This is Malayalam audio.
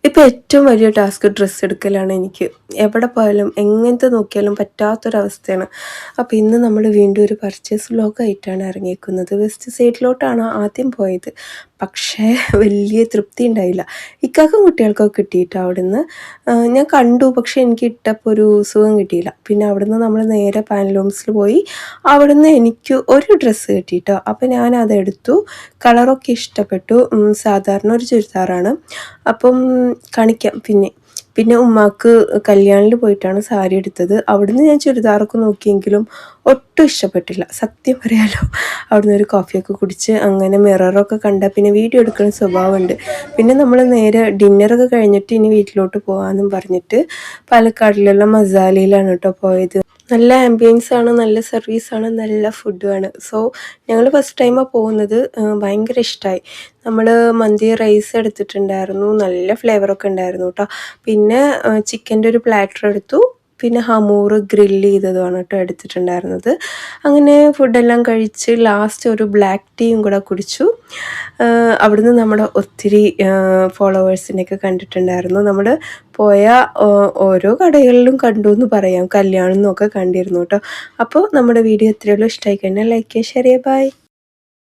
ഇപ്പോൾ ഏറ്റവും വലിയ ടാസ്ക് ഡ്രസ്സ് എടുക്കലാണ് എനിക്ക്. എവിടെ പോയാലും എങ്ങനത്തെ നോക്കിയാലും പറ്റാത്തൊരവസ്ഥയാണ്. അപ്പോൾ ഇന്ന് നമ്മൾ വീണ്ടും ഒരു പർച്ചേസ് വ്ലോഗായിട്ടാണ് ഇറങ്ങിയേക്കുന്നത്. വെസ്റ്റ് സൈഡിലോട്ടാണ് ആദ്യം പോയത്. പക്ഷേ വലിയ തൃപ്തി ഉണ്ടായില്ല. ഇക്കാക്കും കുട്ടികൾക്കൊക്കെ കിട്ടിയിട്ടോ അവിടുന്ന്. ഞാൻ കണ്ടു, പക്ഷേ എനിക്ക് ഇട്ടപ്പോൾ ഒരു സുഖം കിട്ടിയില്ല. പിന്നെ അവിടുന്ന് നമ്മൾ നേരെ പാൻലൂംസിൽ പോയി. അവിടുന്ന് എനിക്ക് ഒരു ഡ്രസ്സ് കിട്ടിയിട്ടോ. അപ്പോൾ ഞാനതെടുത്തു. കളറൊക്കെ ഇഷ്ടപ്പെട്ടു. സാധാരണ ഒരു ചുരിദാറാണ്. അപ്പം കാണിക്കാം. പിന്നെ ഉമ്മാക്ക് കല്യാണിൽ പോയിട്ടാണ് സാരി എടുത്തത്. അവിടുന്ന് ഞാൻ ചുരിദാറൊക്കെ നോക്കിയെങ്കിലും ഒട്ടും ഇഷ്ടപ്പെട്ടില്ല, സത്യം പറയാലോ. അവിടുന്ന് ഒരു കോഫിയൊക്കെ കുടിച്ച് അങ്ങനെ മിററൊക്കെ കണ്ടാൽ പിന്നെ വീഡിയോ എടുക്കുന്ന സ്വഭാവമുണ്ട്. പിന്നെ നമ്മൾ നേരെ ഡിന്നറൊക്കെ കഴിഞ്ഞിട്ട് ഇനി വീട്ടിലോട്ട് പോകാമെന്നും പറഞ്ഞിട്ട് പാലക്കാടിലുള്ള മസാലയിലാണ് കേട്ടോ പോയത്. നല്ല ആംബിയൻസ് ആണ്, നല്ല സർവീസാണ്, നല്ല ഫുഡുമാണ്. സോ ഞങ്ങൾ ഫസ്റ്റ് ടൈമാണ് പോകുന്നത്. ഭയങ്കര ഇഷ്ടമായി. നമ്മൾ മന്തി റൈസ് എടുത്തിട്ടുണ്ടായിരുന്നു, നല്ല ഫ്ലേവറൊക്കെ ഉണ്ടായിരുന്നു കേട്ടോ. പിന്നെ ചിക്കൻ്റെ ഒരു പ്ലാറ്റർ എടുത്തു. പിന്നെ ഹമൂർ ഗ്രില്ല് ചെയ്തതുമാണ് കേട്ടോ എടുത്തിട്ടുണ്ടായിരുന്നത്. അങ്ങനെ ഫുഡെല്ലാം കഴിച്ച് ലാസ്റ്റ് ഒരു ബ്ലാക്ക് ടീയും കൂടെ കുടിച്ചു. അവിടുന്ന് നമ്മുടെ ഒത്തിരി ഫോളോവേഴ്സിനെയൊക്കെ കണ്ടിട്ടുണ്ടായിരുന്നു. നമ്മൾ പോയ ഓരോ കടകളിലും കണ്ടു എന്ന് പറയാം. കല്യാണം എന്നൊക്കെ കണ്ടിരുന്നു കേട്ടോ. അപ്പോൾ നമ്മുടെ വീഡിയോ ഇത്രയുള്ളൂ. ഇഷ്ടമായി കഴിഞ്ഞാൽ ലൈക്ക് ചെയ്യുക, ഷെയർ ചെയ്യുക. ബൈ.